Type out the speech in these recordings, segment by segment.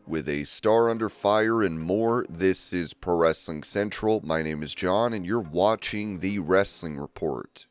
With a star under fire and more, this is Pro Wrestling Central. My name is John, and you're watching the Wrestling Report.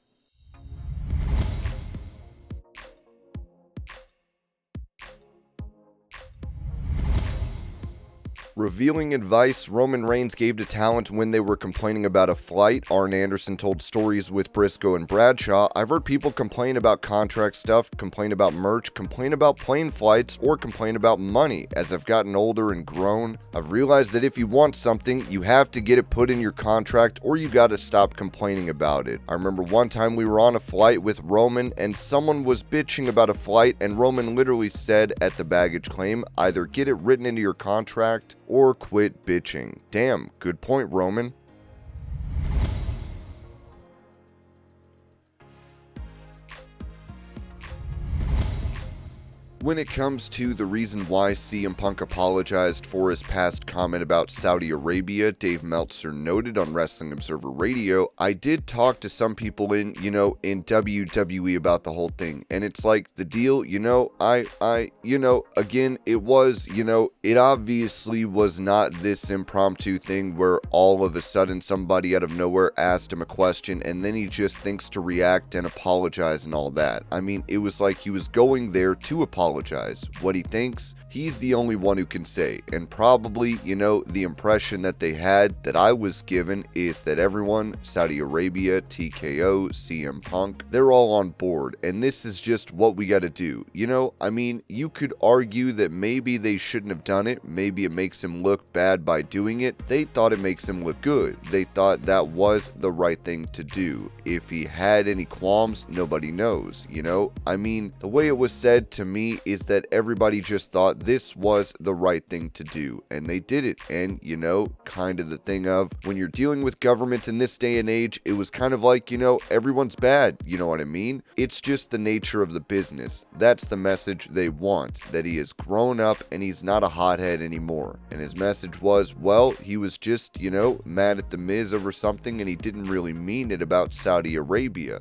Revealing advice Roman Reigns gave to talent when they were complaining about a flight. Arn Anderson told stories with Briscoe and Bradshaw. I've heard people complain about contract stuff, complain about merch, complain about plane flights, or complain about money. As I've gotten older and grown, I've realized that if you want something, you have to get it put in your contract or you gotta stop complaining about it. I remember one time we were on a flight with Roman and someone was bitching about a flight and Roman literally said at the baggage claim, either get it written into your contract or quit bitching. Damn, good point, Roman. When it comes to the reason why CM Punk apologized for his past comment about Saudi Arabia, Dave Meltzer noted on Wrestling Observer Radio, I did talk to some people in WWE about the whole thing. And it's like the deal, again, it obviously was not this impromptu thing where all of a sudden somebody out of nowhere asked him a question and then he just thinks to react and apologize and all that. I mean, it was like he was going there to apologize. What he thinks, he's the only one who can say. And probably, the impression that they had that I was given is that everyone, Saudi Arabia, TKO, CM Punk, they're all on board. And this is just what we got to do. You could argue that maybe they shouldn't have done it. Maybe it makes him look bad by doing it. They thought it makes him look good. They thought that was the right thing to do. If he had any qualms, nobody knows, The way it was said to me is that everybody just thought this was the right thing to do, and they did it. And kind of the thing of when you're dealing with government in this day and age, it was kind of like, everyone's bad, you know what I mean? It's just the nature of the business. That's the message they want, that he has grown up and he's not a hothead anymore. And his message was, well, he was just, mad at the Miz over something and he didn't really mean it about Saudi Arabia.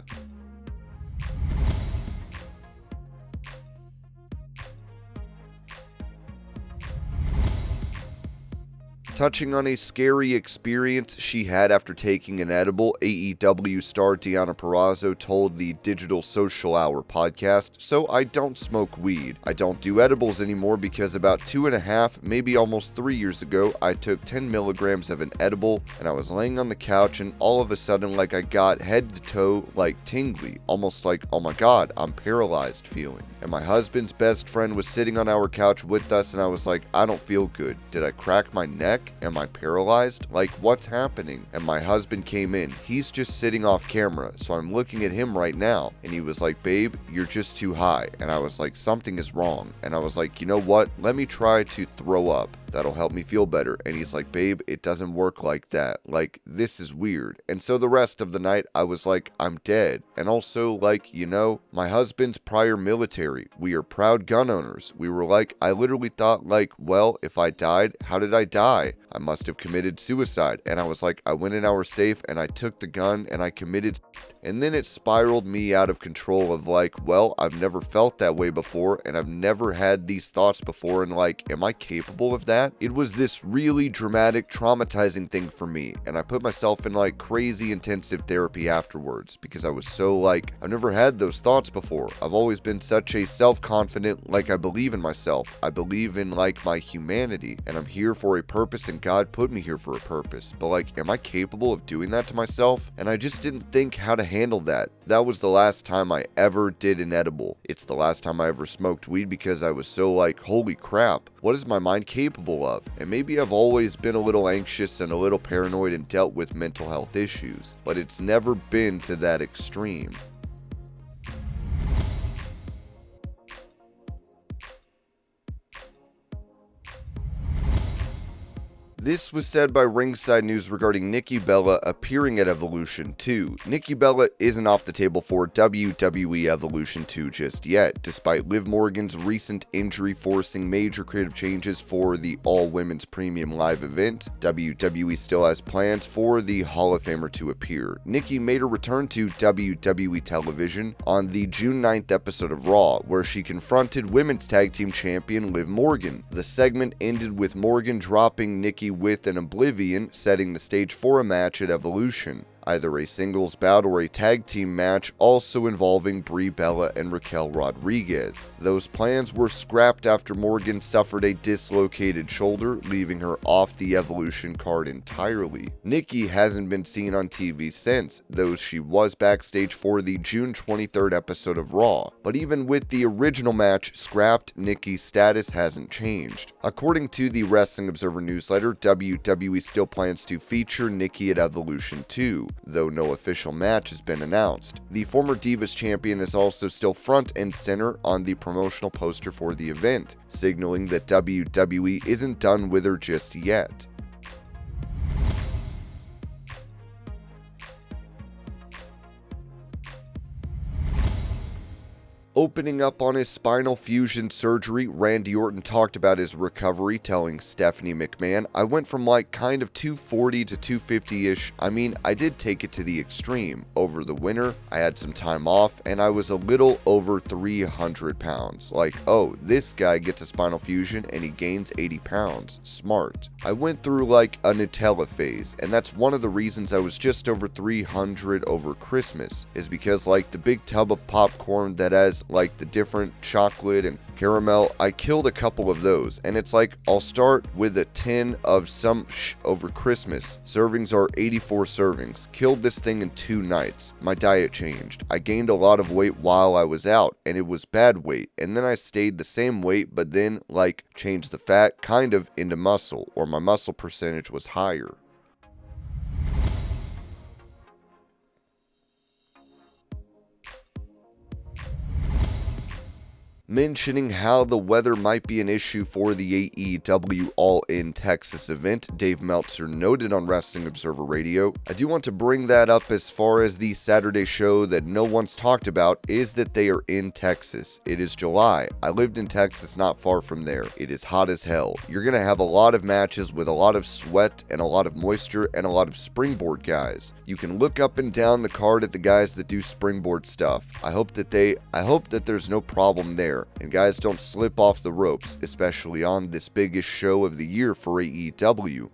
Touching on a scary experience she had after taking an edible, AEW star DEONNA PURRAZZO told the Digital Social Hour podcast, "So I don't smoke weed. I don't do edibles anymore because about 2.5, maybe almost 3 years ago, I took 10 milligrams of an edible and I was laying on the couch and all of a sudden I got head to toe tingly, almost like, oh my god, I'm paralyzed feeling. And my husband's best friend was sitting on our couch with us and I was like, I don't feel good. Did I crack my neck? Am I paralyzed? What's happening?" And my husband came in. He's just sitting off camera, so I'm looking at him right now. And he was like, "Babe, you're just too high." And I was like, something is wrong. And I was like, you know what? Let me try to throw up. That'll help me feel better. And he's like, "Babe, it doesn't work like that. This is weird." And so the rest of the night, I was like, I'm dead. And also, my husband's prior military. We are proud gun owners. We were I literally thought, well, if I died, how did I die? I must have committed suicide. And I was like, I went in our safe and I took the gun and I committed. And then it spiraled me out of control of well, I've never felt that way before and I've never had these thoughts before and am I capable of that? It was this really dramatic, traumatizing thing for me. And I put myself in crazy intensive therapy afterwards because I was so I've never had those thoughts before. I've always been such a self-confident, I believe in myself. I believe in my humanity and I'm here for a purpose and God put me here for a purpose. But am I capable of doing that to myself? And I just didn't think how to handle that. That was the last time I ever did an edible. It's the last time I ever smoked weed because I was so holy crap, what is my mind capable of? And maybe I've always been a little anxious and a little paranoid and dealt with mental health issues, but it's never been to that extreme. This was said by Ringside News regarding Nikki Bella appearing at Evolution 2. Nikki Bella isn't off the table for WWE Evolution 2 just yet, despite Liv Morgan's recent injury forcing major creative changes for the all-women's premium live event. WWE still has plans for the Hall of Famer to appear. Nikki made her return to WWE television on the June 9th episode of Raw, where she confronted Women's Tag Team Champion Liv Morgan. The segment ended with Morgan dropping Nikki with an Oblivion, setting the stage for a match at Evolution. Either a singles bout or a tag team match, also involving Brie Bella and Raquel Rodriguez. Those plans were scrapped after Morgan suffered a dislocated shoulder, leaving her off the Evolution card entirely. Nikki hasn't been seen on TV since, though she was backstage for the June 23rd episode of Raw. But even with the original match scrapped, Nikki's status hasn't changed. According to the Wrestling Observer newsletter, WWE still plans to feature Nikki at Evolution 2. Though no official match has been announced. The former Divas champion is also still front and center on the promotional poster for the event, signaling that WWE isn't done with her just yet. Opening up on his spinal fusion surgery, Randy Orton talked about his recovery, telling Stephanie McMahon, "I went from like kind of 240 to 250-ish. I mean, I did take it to the extreme. Over the winter, I had some time off, and I was a little over 300 pounds. Like, oh, this guy gets a spinal fusion and he gains 80 pounds. Smart. I went through like a Nutella phase, and that's one of the reasons I was just over 300 over Christmas, is because like the big tub of popcorn that has like the different chocolate and caramel, I killed a couple of those, and it's like I'll start with a tin of some over Christmas. Servings are 84 servings. Killed this thing in 2 nights. My diet changed. I gained a lot of weight while I was out, and it was bad weight, and then I stayed the same weight, but then like changed the fat kind of into muscle, or my muscle percentage was higher." Mentioning how the weather might be an issue for the AEW All In Texas event, Dave Meltzer noted on Wrestling Observer Radio. I do want to bring that up as far as the Saturday show that no one's talked about is that they are in Texas. It is July. I lived in Texas not far from there. It is hot as hell. You're going to have a lot of matches with a lot of sweat and a lot of moisture and a lot of springboard guys. You can look up and down the card at the guys that do springboard stuff. I hope that there's no problem there, and guys don't slip off the ropes, especially on this biggest show of the year for AEW.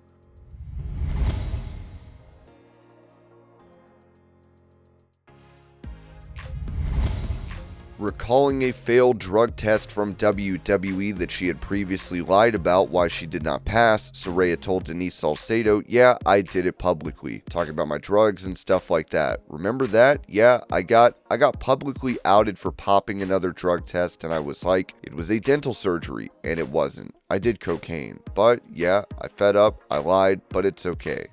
Recalling a failed drug test from WWE that she had previously lied about why she did not pass, Saraya told Denise Salcedo, "Yeah, I did it publicly, talking about my drugs and stuff like that. Remember that? Yeah, I got publicly outed for popping another drug test, and I was like, it was a dental surgery, and it wasn't. I did cocaine. But yeah, I fed up, I lied, but it's okay."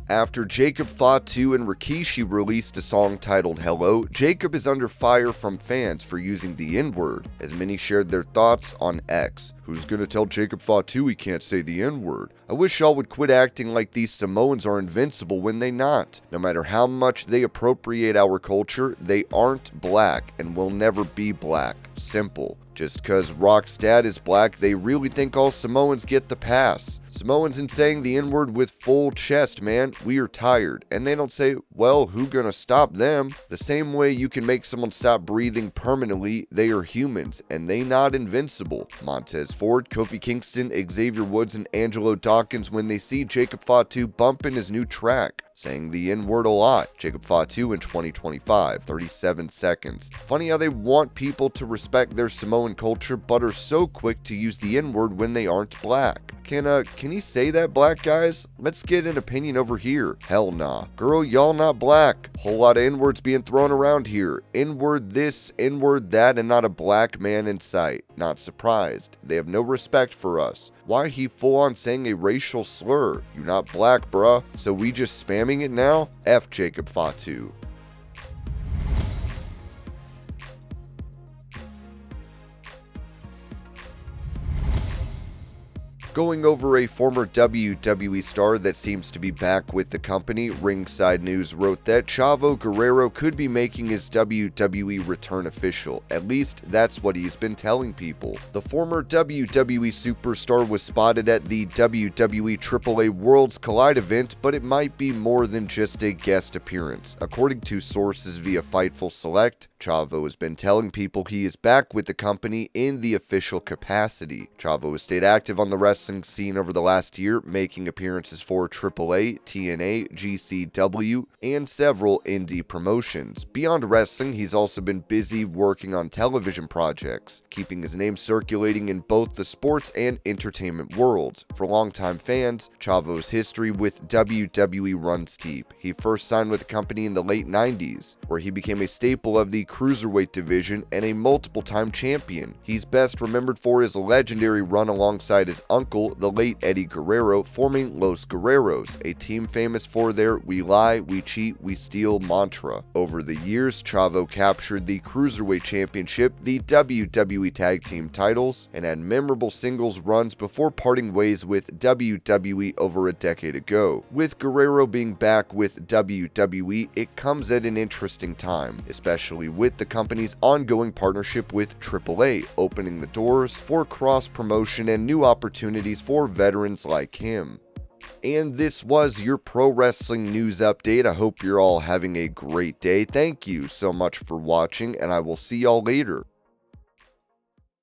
After Jacob Fatu and Rikishi released a song titled Hello, Jacob is under fire from fans for using the N-word, as many shared their thoughts on X. "Who's gonna tell Jacob Fatu he can't say the N-word? I wish y'all would quit acting like these Samoans are invincible when they not. No matter how much they appropriate our culture, they aren't black and will never be black. Simple. Just cause Rock's dad is black, they really think all Samoans get the pass. Samoans in saying the N-word with full chest, man. We are tired." And they don't say, well, who gonna stop them? The same way you can make someone stop breathing permanently, they are humans, and they not invincible. Montez Ford, Kofi Kingston, Xavier Woods, and Angelo Dawkins when they see Jacob Fatu bumping his new track, saying the N-word a lot. Jacob Fatu in 2025, 37 seconds. Funny how they want people to respect their Samoan culture, but are so quick to use the N-word when they aren't black. Can he say that, black guys? Let's get an opinion over here. Hell nah. Girl, y'all not black. Whole lot of N-words being thrown around here. N-word this, N-word that, and not a black man in sight. Not surprised. They have no respect for us. Why he full on saying a racial slur? You not black, bruh. So we just spamming it now? F Jacob Fatu. Going over a former WWE star that seems to be back with the company, Ringside News wrote that Chavo Guerrero could be making his WWE return official. At least that's what he's been telling people. The former WWE superstar was spotted at the WWE AAA Worlds Collide event, but it might be more than just a guest appearance. According to sources via Fightful Select, Chavo has been telling people he is back with the company in the official capacity. Chavo has stayed active on the wrestling scene over the last year, making appearances for AAA, TNA, GCW, and several indie promotions. Beyond wrestling, he's also been busy working on television projects, keeping his name circulating in both the sports and entertainment worlds. For longtime fans, Chavo's history with WWE runs deep. He first signed with the company in the late 90s, where he became a staple of the cruiserweight division and a multiple-time champion. He's best remembered for his legendary run alongside his uncle, the late Eddie Guerrero, forming Los Guerreros, a team famous for their "we lie, we cheat, we steal" mantra. Over the years, Chavo captured the Cruiserweight Championship, the WWE Tag Team titles, and had memorable singles runs before parting ways with WWE over a decade ago. With Guerrero being back with WWE, it comes at an interesting time, especially with the company's ongoing partnership with AAA, opening the doors for cross-promotion and new opportunities for veterans like him. And this was your pro wrestling news update. I hope you're all having a great day. Thank you so much for watching, and I will see y'all later.